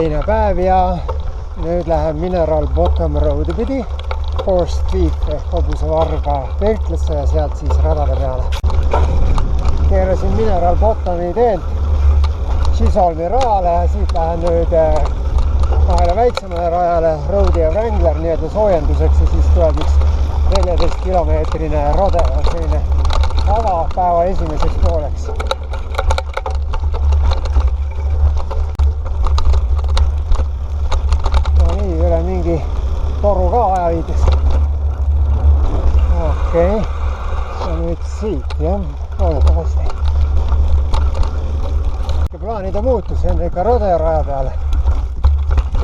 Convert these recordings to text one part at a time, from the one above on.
teine päev ja nüüd läheb Mineral Bottom Road'i pidi Forest Creek ehk Hobusevarga pelklesse ja sealt siis radade peale. Keerasin Mineral Bottomi teelt Chisholmi rajale ja siit lähen nüüd kahele väiksemale rajale Road'i ja Wrangler nii-öelda soojenduseks ja siis tuleb üks 14-kilomeetrine rode, selline avapäeva esimeseks pooleks. Mingi toru ka ajaviides. Okei. Ja nüüd siit, jah, loodetavasti. Plaanide muutus enne ikka rode raja peale.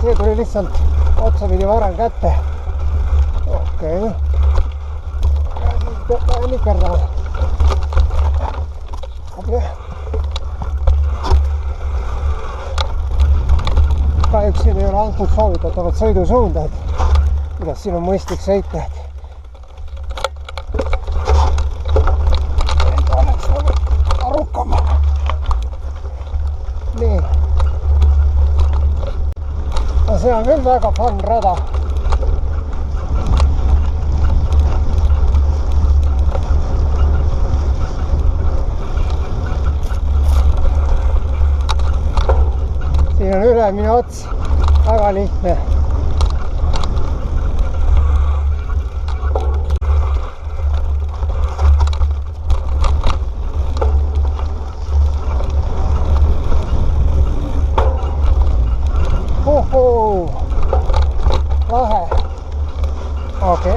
See tuli lihtsalt otsapidi varem kätte. Okei. Ja siis peab vähe nikerdama. Kahjuks siin ei ole antud soovitatavat sõidusuunda, et kuidas siin on mõistlik sõita, et oleks nagu arukam. Nii. No see on küll väga fun rada. Siin on ülemine ots, väga lihtne. Ohoo, lahe. Okei.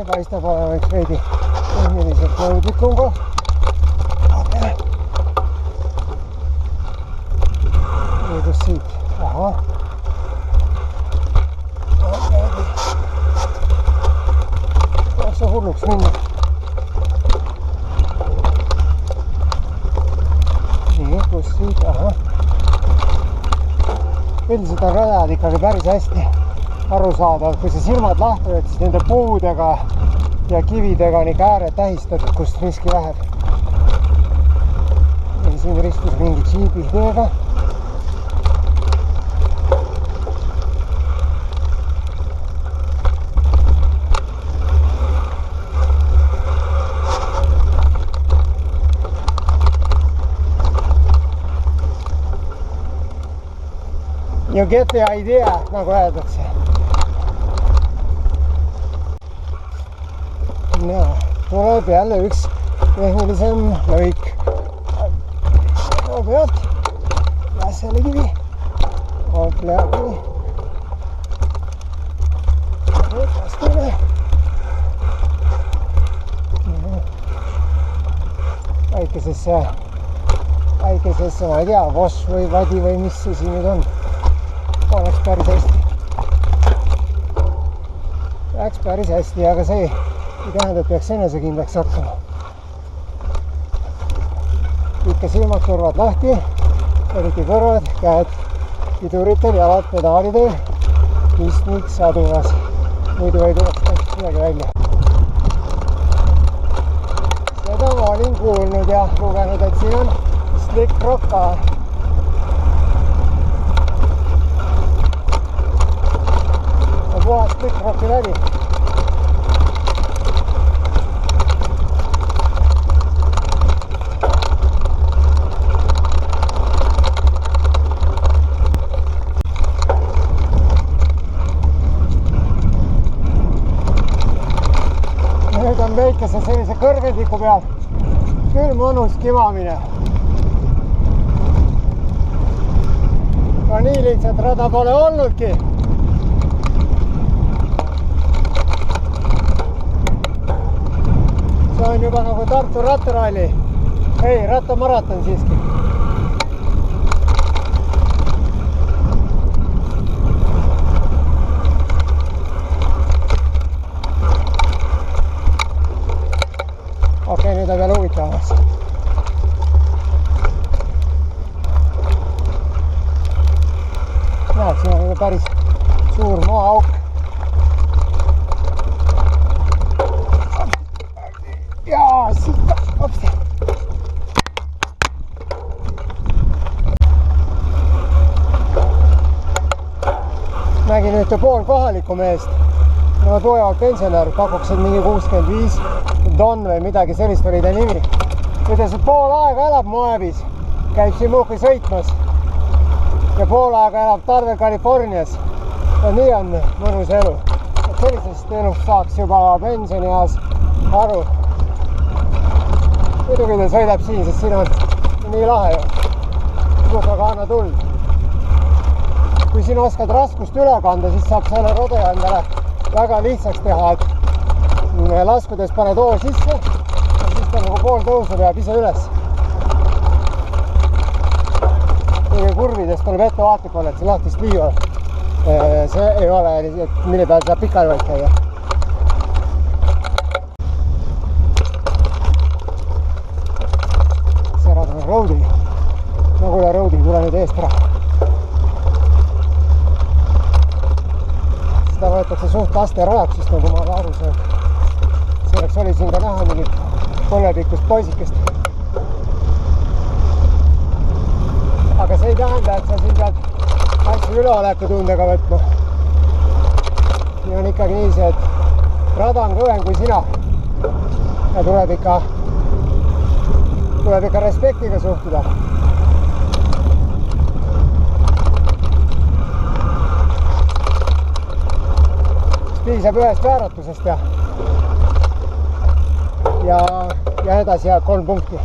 Paistab olema üks veidi tehniliselt nõudlikum koht. Kuidas siit? Aha. Oleks see hulluks minna. Nii, kus siit? Aha. Üldiselt on rajad ikkagi päris hästi arusaadav. Kui sa silmad lahtuvad, siis nende puudega ja kividega on ikka ääred tähistatud, kust riski läheb. Ja siin ristus mingi džiibi teega. You get the idea, nagu öeldakse. No, tuleb jälle üks tehnilisem lõik. Pealt Lässele kivi. Oplea kivi. Vastule. Väikesesse, ma ei tea, voss või vadi või mis see siin nüüd on. Oleks päris hästi. Läks päris hästi, aga see ei tähenda, et peaks enesekindlaks hakkama. Ikka silmad, kõrvad lahti, eriti kõrvad, käed piduritel, jalad pedaalidel, istnik sadunas. Muidu ei tuleks midagi välja. Seda ma olin kuulnud ja lugenud, et siin on slick rock ka. Puhas slick rocki läbi. Nüüd on väikese sellise kõrgendiku peal küll mõnus kimamine. Ka nii lihtsalt rada pole olnudki. See on juba nagu Tartu rattaralli. Ei, rattamaraton siiski. Okei, nüüd on veel huvitavamaks. Näed, siin on päris suur maaauk. Jaa, siit, hops. Nägin ühte pool kohalikku meest. No tugevalt pensionär, pakuks, et mingi 65 Don või midagi sellist oli ta nimi. Ütles, et pool aega elab Moabis, käib siin muhki sõitmas ja pool aega elab talvel Californias. Ja nii on mõnus elu. Et sellisest elust saaks juba pensionieas aru. Muidugi ta sõidab siin, sest siin on nii lahe ju. Muhkakaana tuld. Kui siin oskad raskust üle kanda, siis saab selle rodeo endale väga lihtsaks teha, et laskudes paned hoo sisse ja siis ta nagu pool tõusu peab ise üles. Kõige kurvidest tuleb ettevaatlik olla, et see lahtist liiva. See ei ole, mille peal saab pikali vaid käia. See rada on roadi. Nagu üle roadi, tule nüüd eest ära. Seda võetakse suht laste rajaks, sest nagu ma aru saan. Selleks oli siin ka näha mingit kolmepikkust poisikest. Aga see ei tähenda, et sa siin pead asju üleoleku tundega võtma. Nii on ikkagi nii see, et rada on kõvem kui sina. Ja tuleb ikka respektiga suhtuda. Piisab ühest vääratusest ja edasi jääb 3 punkti.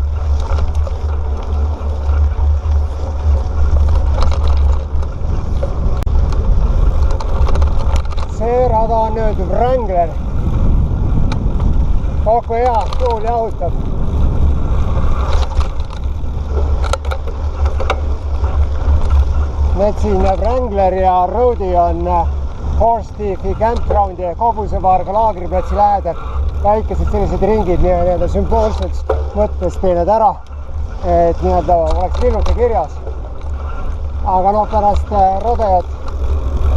See rada on nüüd Wrangler. Kokku hea, tuul jahutab. Need siin Wrangler ja Roadie on Horse Thiefi campgroundi ja Kobusevarga laagriplatsi lähedal. Väikesed sellised ringid nii-öelda sümboolseks mõttes teened ära, et nii-öelda oleks linnuke kirjas. Aga noh, pärast rodeot,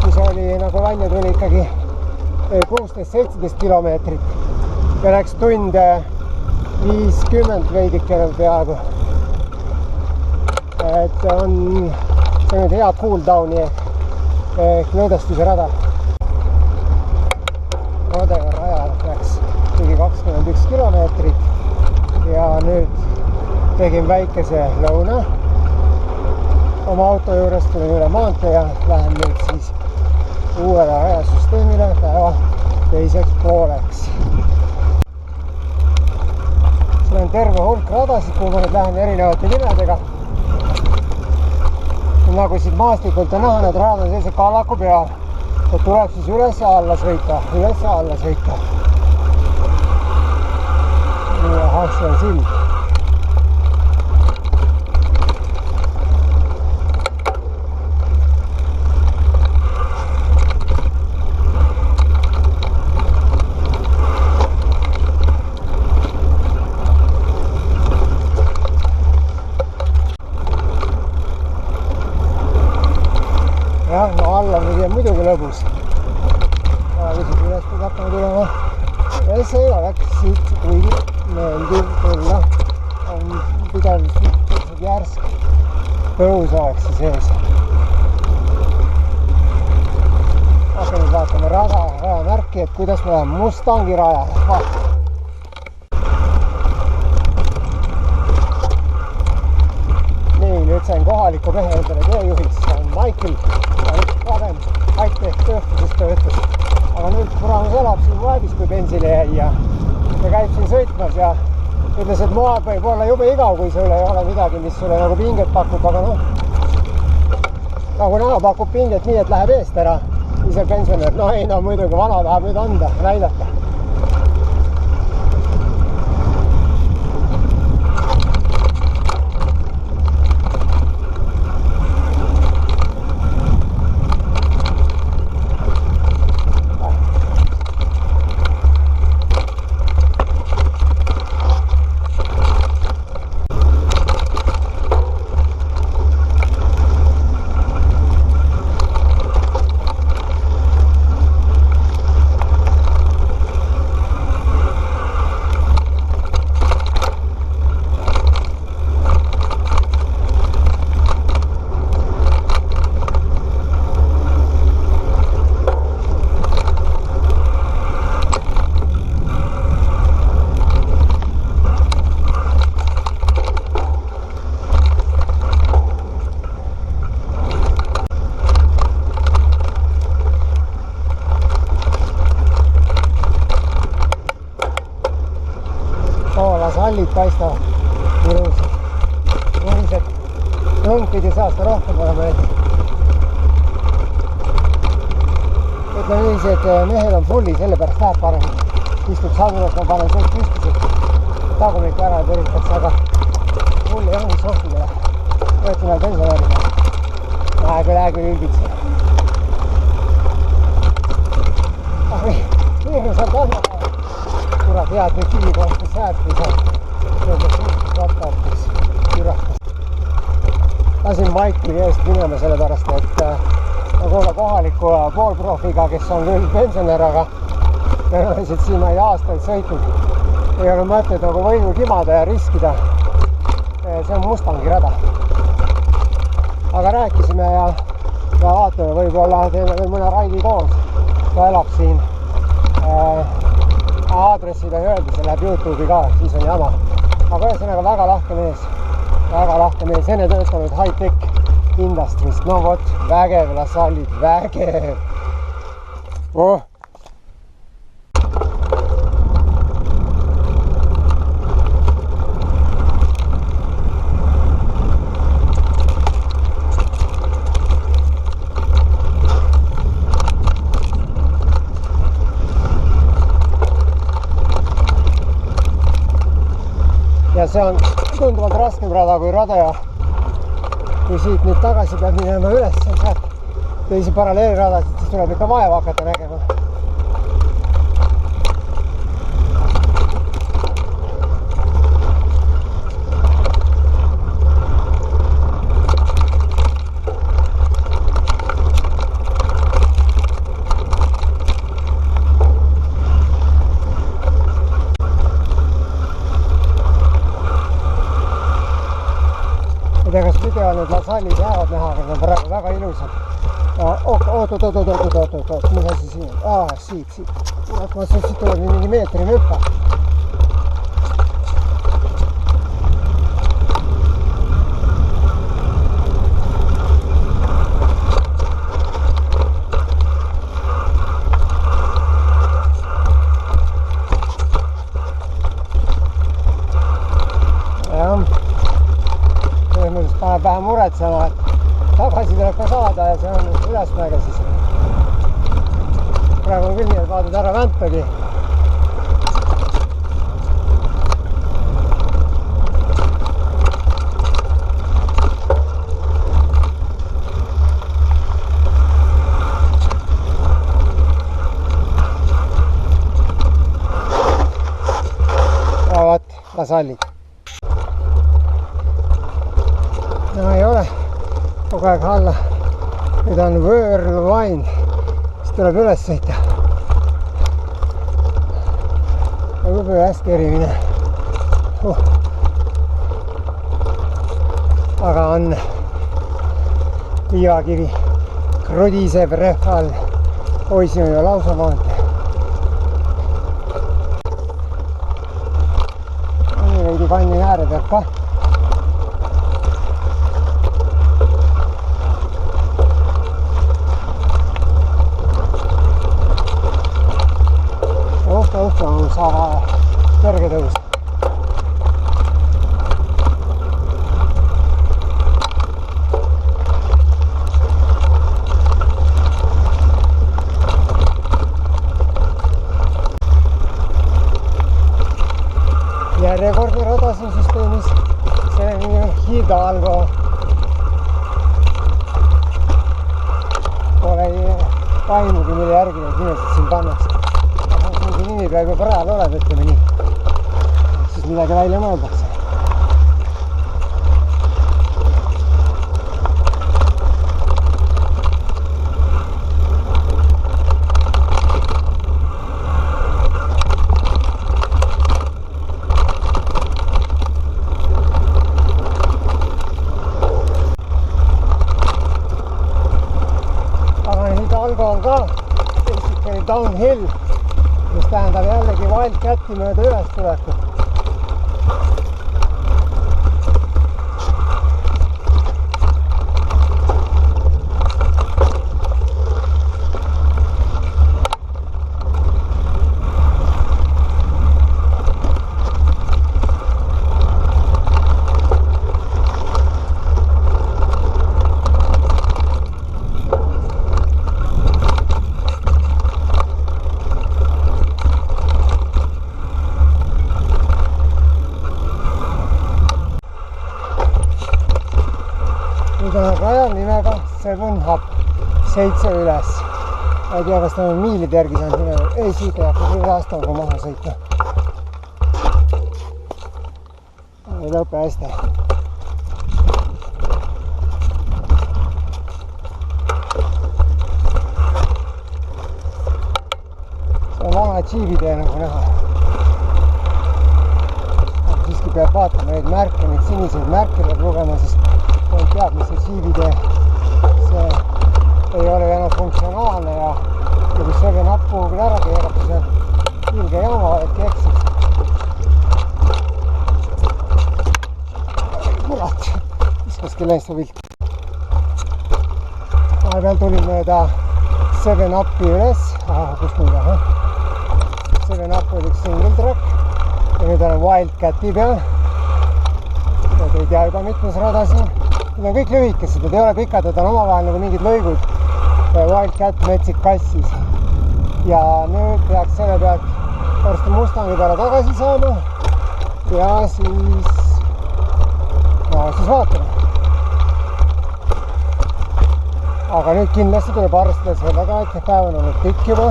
mis oli nagu välja tuli ikkagi 16-17 kilomeetrit ja läks tund 50 veidikene peaaegu. Et on see nüüd hea cool downi ehk lõõdestuse rada. Rodeo rajal läks ligi 21 kilomeetrit ja nüüd tegin väikese lõuna oma auto juures, tulin üle maantee ja lähen nüüd siis uuele rajasüsteemile päeva teiseks pooleks. Siin on terve hulk radasid, kuhu ma nüüd lähen erinevate nimedega. Nagu siit maastikult on näha, need rajad on sellised kallaku peal. Et tuleb siis üles ja alla sõita, üles ja alla sõita. Ahah, see on sild. Jah, no alla on muidugi lõbus. Lihtsalt üles peab hakkama tulema. Ja see oleks siit kuigi meeldiv tulla. On pidev järsk tõus oleks sees. Aga nüüd vaatame rajamärki, et kuidas me läheme Mustangi rajale. Vaatame. Nii, nüüd sain kohaliku mehe endale teejuhiks. See on Michael. Varem high-tech tööstuses töötas. Aga nüüd kuramus elab siin Moabis, kui bensile jäi ja käib siin sõitmas ja ütles, et Moab võib olla jube igav, kui sul ei ole midagi, mis sulle nagu pinget pakub, aga noh, nagu näha pakub pinget nii, et läheb eest ära ise pensionär. No ei, no muidugi vana tahab nüüd anda, näidata. sallid paistavad ilusad. Mõnised lõng pidi see aasta rohkem olema näiteks. Ütleme niiviisi, et mehed on fulli, sellepärast läheb paremini. Istub sadulas, ma panen sealt püstised tagumikku ära ja tõritakse, aga fulli ongi sohtidele. Võetu näeb pensionäridele. Läheb ülbitse. Viirus on tahnapäev. Kurat, head nüüd kivikohtus jääb, kui sa vattaoptiks ürakas. Lasin Maiki eest minema sellepärast, et ma kuule kohaliku poolprofiga, kes on küll pensionär, aga tõenäoliselt siin ma ei aastaid sõitnud. Ei ole mõtet nagu võimu kimada ja riskida. See on Mustangi rada. Aga rääkisime ja vaatame, võib-olla teeme veel mõne raidi koos. Ta elab siin. Aadressi ta ei öeldi, see läheb YouTube'i ka, siis on jama. Aga ühesõnaga väga lahke mees. Väga lahke mees, enne töötanud high-tech industrist. No vot, vägev, lasallid, vägev. Oh. Ja see on tunduvalt raskem rada kui rada ja kui siit nüüd tagasi peab minema üles sealt teisi paralleelradasid, siis tuleb ikka vaeva hakata nägema. Kas video need lasallid jäävad näha, aga need on praegu väga ilusad. Oot, mis asi siin on? Siit. Ma siit tuleb mingi meetri hüppa. Paneb vähe muretsema, et tagasi tuleb ka saada ja see on ülesmäge siis. Praegu on küll nii, et vaatad ära Väntpegi. Ja vaat, lasallid. No ei ole kogu aeg alla. Nüüd on Whirlwind, siis tuleb üles sõita. Võib-olla hästi erimine. Aga on liivakivi, krudiseb rehv all. Oi, siin on ju lausa maantee. Nii veidi kanni ääre peab ka. Õhtu on saada kõrge tõus. Järjekordne rada siin süsteemis. See on Hidalgo. Pole aimugi, mille järgi neid nimesid siin pannakse. Nimi peaaegu praegu oleb, ütleme nii. Siis midagi välja mõeldakse. Aga Hidalgo on ka basically downhill. Mis tähendab jällegi Wildcati mööda üles tulekut. nüüd on rajal nimega 7 Up, 7 üles. Ma ei tea, kas ta on miilide järgi saanud nimega. Ei, siit ei hakka küll aastaga maha sõitma. Ei lõpe hästi. See on vana džiibitee nagu näha. Siiski peab vaatama neid märke, neid siniseid märke peab lugema, sest kui teab, mis see džiibitee, see ei ole enam funktsionaalne ja kui 7 Up kuhugil ära keerab, siis on ilge jama, et eksid. Kurat, viskaski läinud see vilt. Vahepeal tulin mööda 7 Upi üles, kust nüüd on? 7 Up oli üks single track ja nüüd olen Wildcati peal. Need ei tea juba mitmes rada siin. Need on kõik lühikesed, need ei ole pikad, need on omavahel nagu mingid lõigud. Wildcat Metsik Kassis. Ja nüüd peaks selle pealt varsti Mustangi peale tagasi saama ja siis vaatame. Aga nüüd kindlasti tuleb arvestada sellega, et päev on olnud pikk juba,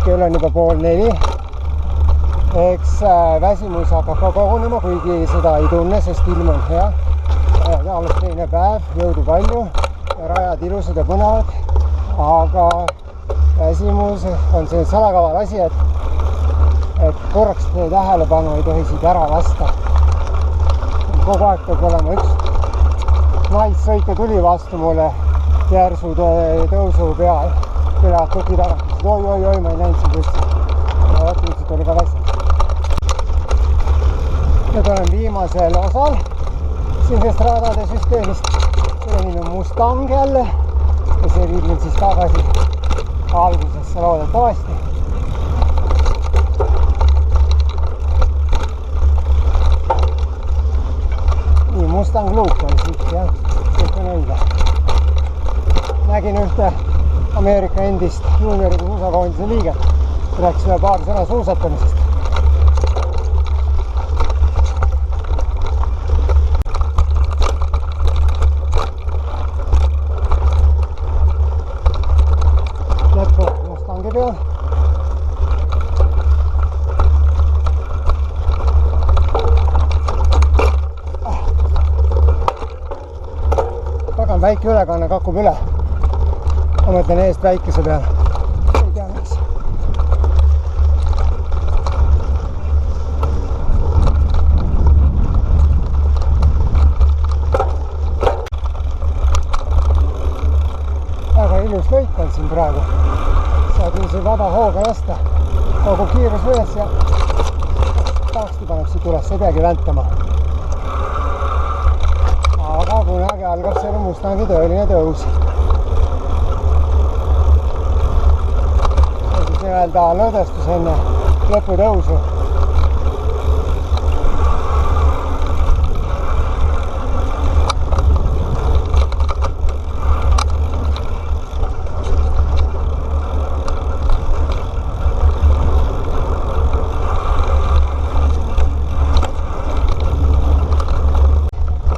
kell on juba 3:30. Eks väsimus hakkab ka kogunema, kuigi seda ei tunne, sest ilm on hea. Alles teine päev, jõudu palju ja rajad ilusad ja põnevad. Aga väsimus on see salakaval asi, et korraks teie tähelepanu ei tohi siit ära lasta. Kogu aeg peab olema üks naissõike tuli vastu mulle järsu tõusu peal. Külevad tuki tagant. Oi, ma ei näinud siin tõesti. Ja vaatiliselt oli ka väsinud. Nüüd olen viimasel osal siinsest radade süsteemist. Selle nimi on Mustang jälle. Ja see viib meil siis tagasi algusesse loodetavasti. Nii, Mustang Loop oli siit, jah. Kõik on õige. Nägin ühte Ameerika endist juunioride suusakoondise liiget. Rääkisime paar sõna suusatamisest. Mustangi peal. Taga on väike ülekanne, kakub üle. Ma mõtlen eest väikese peal. Ei tea miks. Väga ilus lõik on siin praegu. Saad nii see vaba hooga lasta. Kogu kiirus üles ja tahakski paneb siit üles, ei peagi väntama. Aga kunagi algab selle Mustangi tõeline tõus. See on siis nii-öelda lõdestus enne lõputõusu.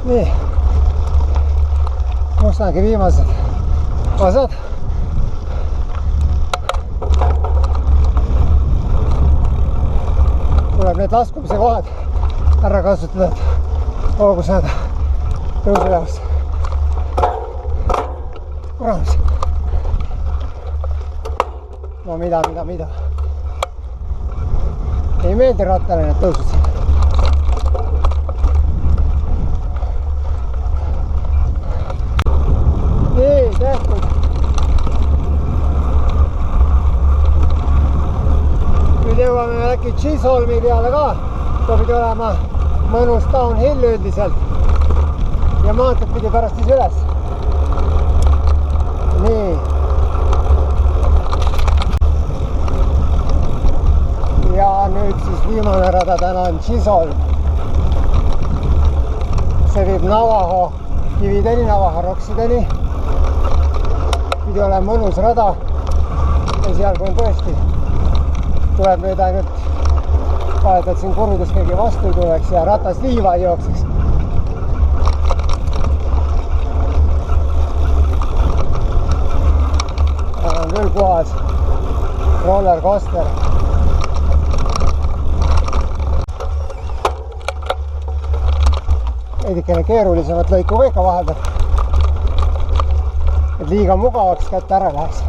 Nii, Mustangi viimased osad. Tuleb need laskumise kohad ära kasutada, et hoogu saada tõusu jaoks. Kuramus. No mida. Ei meeldi rattale need tõusud siin. Nii, tehtud. Nüüd jõuame äkki Chisholmi peale ka. Ta pidi olema mõnus downhill üldiselt. Ja maanteed pidi pärast siis üles. Nii. Ja nüüd siis viimane rada täna on Chisholm. See viib Navajo kivideni, Navajo roksideni. Pidi olema mõnus rada. Esialgu on tõesti. Tuleb nüüd ainult vaadata, et siin kurvidest keegi vastu ei tuleks ja ratas liiva ei jookseks. on küll puhas roller coaster. Veidikene keerulisemat lõiku ka ikka vahepeal, et liiga mugavaks kätte ära läheks.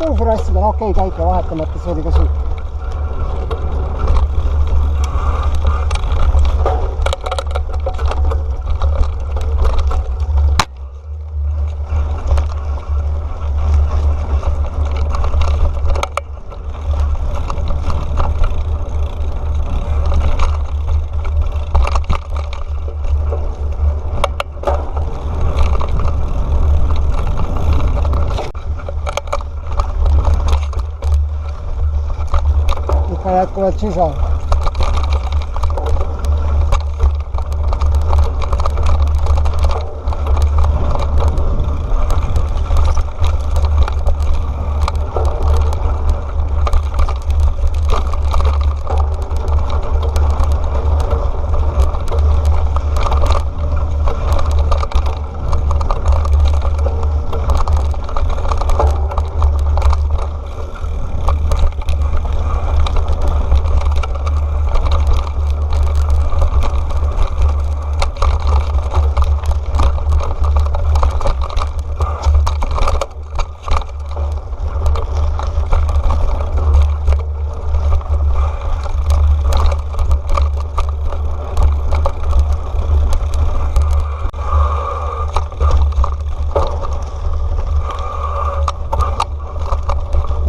Tõusrassid on okei käike vahetamata, see oli ka süü. Jätkuvalt sisa.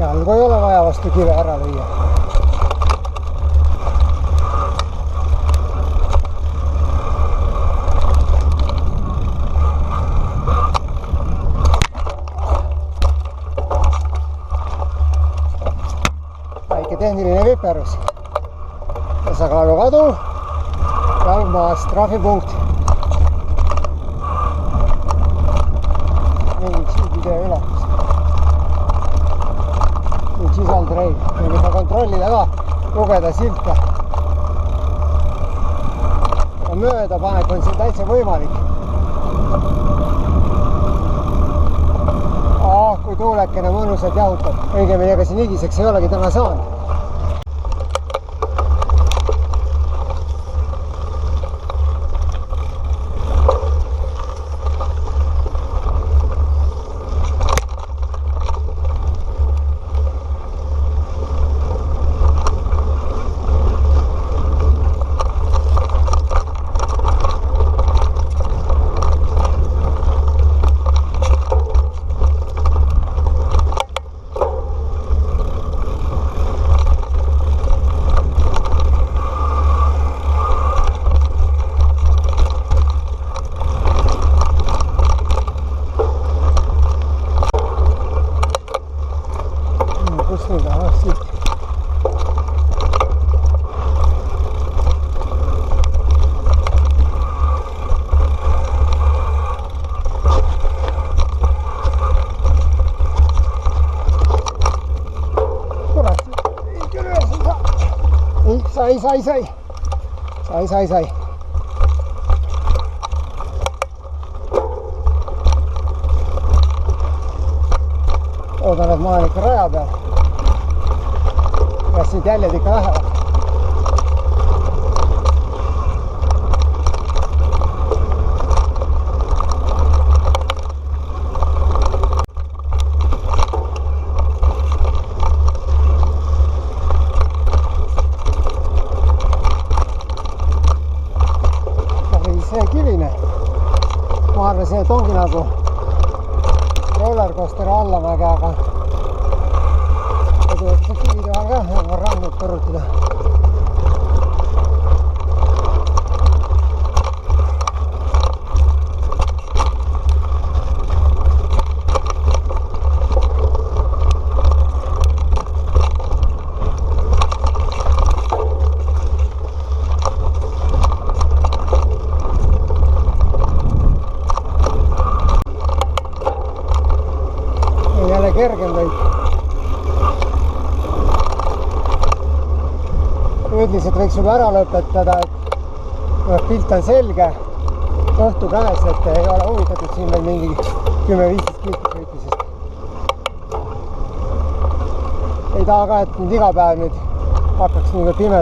Jalgu ei ole vaja vastu kive ära lüüa. Väike tehniline viperus. Tasakaalu kadu. Jalgmaas trahvipunkt. Mingi siididee ületus. Sisaldreid, võime seda kontrollida ka, lugeda silte. Möödapanek on siin täitsa võimalik. Kui tuulekene mõnusalt jahutab. Õigemini, ega siin higiseks ei olegi täna saanud. Sai. Oodan, et ma olen ikka raja peal. Ja siit jäljed ikka lähevad. See kivine, ma arvasin, et ongi nagu rollercoasteri allamäge, aga tuleb see kivide vahel ka rannut põrutada. Kergem lõik. Üldiselt võiks juba ära lõpetada, et pilt on selge, õhtu käes, et ei ole huvitatud siin veel mingi 10-15 kilti sõitmisest. Ei taha ka, et nüüd iga päev nüüd hakkaks nii pimeda.